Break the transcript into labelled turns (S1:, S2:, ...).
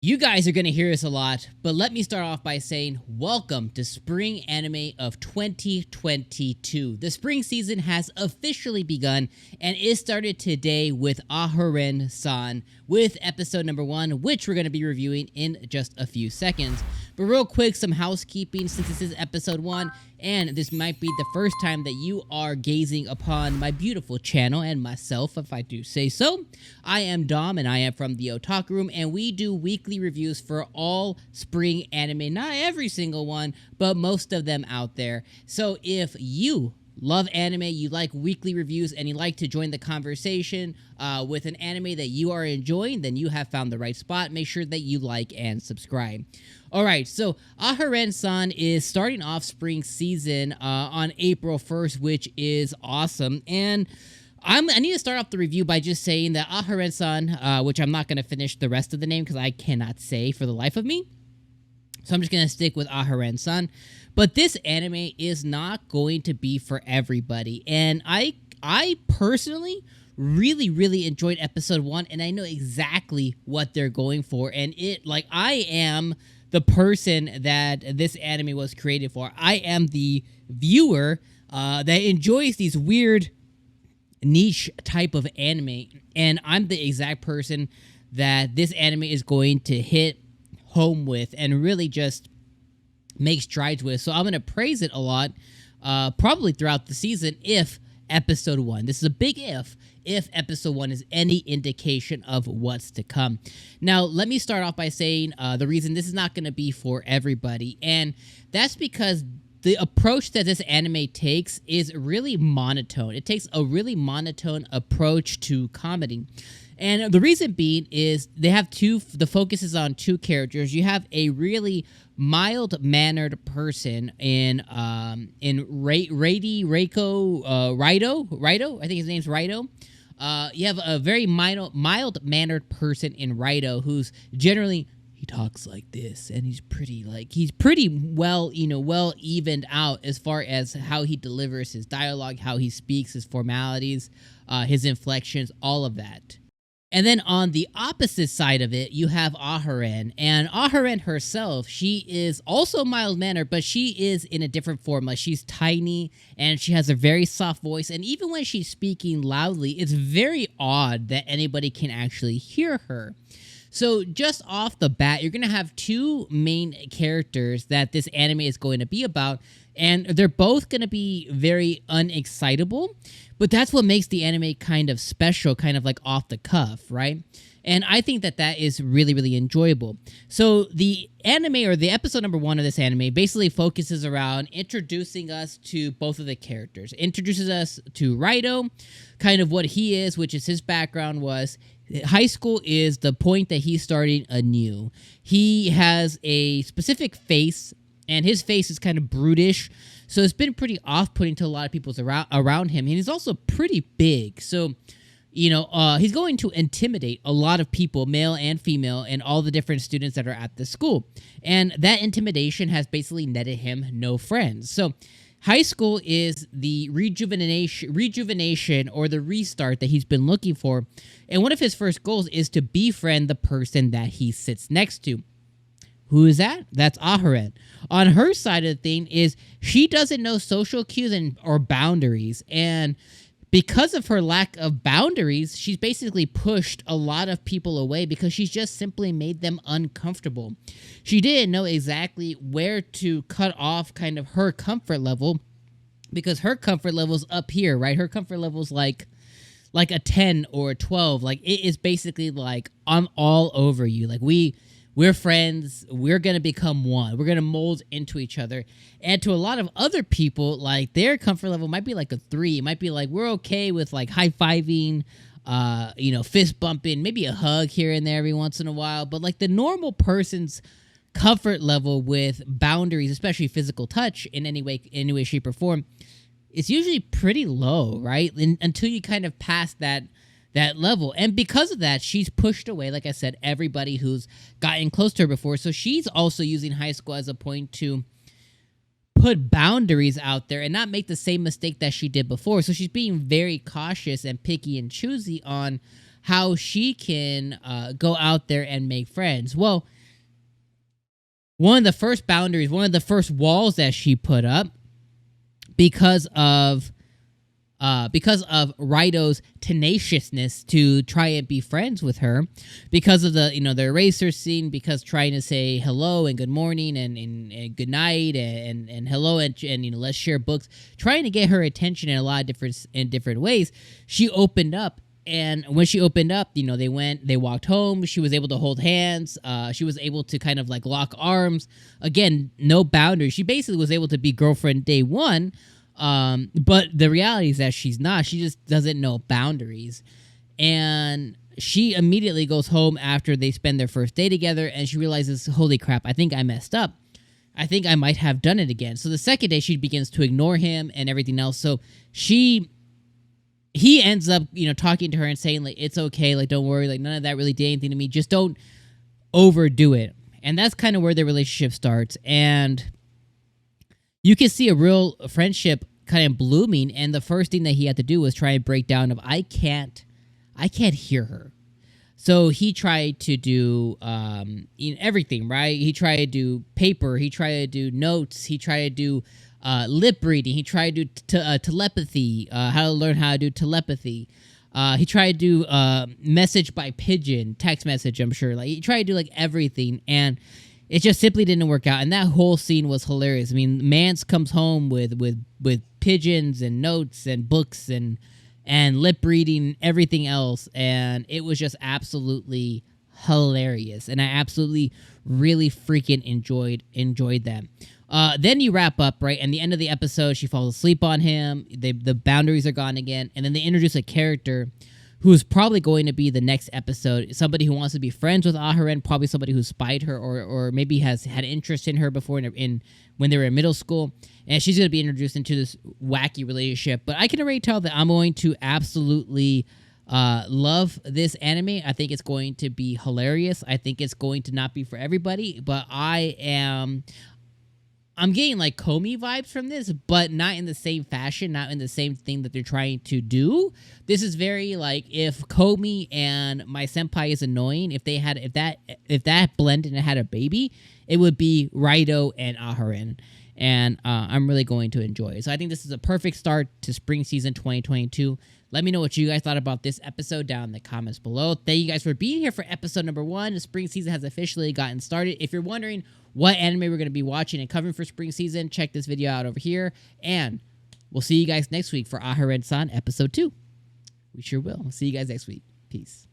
S1: You guys are going to hear this a lot, but let me start off by saying welcome to Spring Anime of 2022. The spring season has officially begun, and it started today with Aharen-san with episode number 1, which we're going to be reviewing in just a few seconds. But real quick, some housekeeping since this is episode 1, and this might be the first time that you are gazing upon my beautiful channel and myself, if I do say so. I am Dom, and I am from the Otaku Room, and we do weekly reviews for all spring anime. Not every single one, but most of them out there. So if you love anime, you like weekly reviews, and you like to join the conversation with an anime that you are enjoying, then you have found the right spot. Make sure that you like and subscribe. Alright, so Aharen-san is starting off spring season on April 1st, which is awesome. And I need to start off the review by just saying that Aharen-san, which I'm not going to finish the rest of the name because I cannot say for the life of me. So I'm just going to stick with Aharen-san. But this anime is not going to be for everybody. And I personally really enjoyed episode 1, and I know exactly what they're going for. And I am the person that this anime was created for. I am the viewer that enjoys these weird niche type of anime, and I'm the exact person that this anime is going to hit home with and really just make strides with. So I'm going to praise it a lot, probably throughout the season, if episode 1, this is a big if episode 1 is any indication of what's to come. Now, let me start off by saying the reason this is not going to be for everybody, and that's because the approach that this anime takes is really monotone. It takes a really monotone approach to comedy. And the reason being is they have the focus is on two characters. You have a really mild-mannered person in Rido. I think his name's Rido. You have a very mild-mannered person in Rido who's generally, he talks like this, and he's pretty well, well evened out as far as how he delivers his dialogue, how he speaks, his formalities, his inflections, all of that. And then on the opposite side of it, you have Aharen. And Aharen herself, she is also mild-mannered, but she is in a different form. Like, she's tiny, and she has a very soft voice. And even when she's speaking loudly, it's very odd that anybody can actually hear her. So just off the bat, you're going to have two main characters that this anime is going to be about, and they're both going to be very unexcitable, but that's what makes the anime kind of special, kind of like off the cuff, right? And I think that is really enjoyable. So the anime, or the episode number 1 of this anime, basically focuses around introducing us to both of the characters. Introduces us to Rido, kind of what he is, which is his background was high school is the point that he's starting anew. He has a specific face, and his face is kind of brutish, so it's been pretty off-putting to a lot of people around him. And he's also pretty big, so he's going to intimidate a lot of people, male and female, and all the different students that are at the school. And that intimidation has basically netted him no friends. So high school is the rejuvenation or the restart that he's been looking for. And one of his first goals is to befriend the person that he sits next to. Who is that? That's Aharen. On her side of the thing is she doesn't know social cues or boundaries. And because of her lack of boundaries, she's basically pushed a lot of people away because she's just simply made them uncomfortable. She didn't know exactly where to cut off kind of her comfort level, because her comfort level's up here, right? Her comfort level's like a 10 or a 12. Like, it is basically like, I'm all over you. Like, we're friends. We're going to become one. We're going to mold into each other. And to a lot of other people, like, their comfort level might be like a 3. It might be like, we're okay with like high-fiving, fist bumping, maybe a hug here and there every once in a while. But like the normal person's comfort level with boundaries, especially physical touch in any way, shape, or form, it's usually pretty low, right? Until you kind of pass that level. And because of that, she's pushed away, like I said, everybody who's gotten close to her before. So she's also using high school as a point to put boundaries out there and not make the same mistake that she did before. So she's being very cautious and picky and choosy on how she can go out there and make friends. Well, one of the first boundaries, one of the first walls that she put up, because of Raido's tenaciousness to try and be friends with her, because of the the eraser scene, because trying to say hello and good morning and good night and hello and let's share books, trying to get her attention in a lot of different ways, she opened up. And when she opened up, they walked home. She was able to hold hands. She was able to kind of like lock arms. Again, no boundaries. She basically was able to be girlfriend day one. But the reality is that she's not. She just doesn't know boundaries. And she immediately goes home after they spend their first day together, and she realizes, holy crap, I think I messed up. I think I might have done it again. So the second day, she begins to ignore him and everything else. So he ends up, talking to her and saying, like, it's okay, like, don't worry, like, none of that really did anything to me. Just don't overdo it. And that's kind of where the relationship starts. And you can see a real friendship kind of blooming. And the first thing that he had to do was try and break down of, I can't hear her. So he tried to do everything, right? He tried to do paper. He tried to do notes. He tried to do lip reading. He tried to do telepathy, how to learn how to do telepathy. He tried to do message by pigeon, text message, I'm sure. Like, he tried to do like everything, and it just simply didn't work out. And that whole scene was hilarious. I mean, Mance comes home with pigeons and notes and books and lip reading, everything else, and it was just absolutely hilarious. And I absolutely really freaking enjoyed that. Then you wrap up, right? And the end of the episode, she falls asleep on him. The boundaries are gone again. And then they introduce a character who's probably going to be the next episode. Somebody who wants to be friends with Aharen, probably somebody who spied her or maybe has had interest in her before when they were in middle school. And she's going to be introduced into this wacky relationship. But I can already tell that I'm going to absolutely love this anime. I think it's going to be hilarious. I think it's going to not be for everybody, but I'm getting like Komi vibes from this, but not in the same fashion, not in the same thing that they're trying to do. This is very like if Komi and My Senpai is annoying. If that blended and had a baby, it would be Raido and Aharen. And I'm really going to enjoy it. So I think this is a perfect start to spring season 2022. Let me know what you guys thought about this episode down in the comments below. Thank you guys for being here for episode number 1. The spring season has officially gotten started. If you're wondering what anime we're going to be watching and covering for spring season, check this video out over here. And we'll see you guys next week for Aharen-san episode 2. We sure will. See you guys next week. Peace.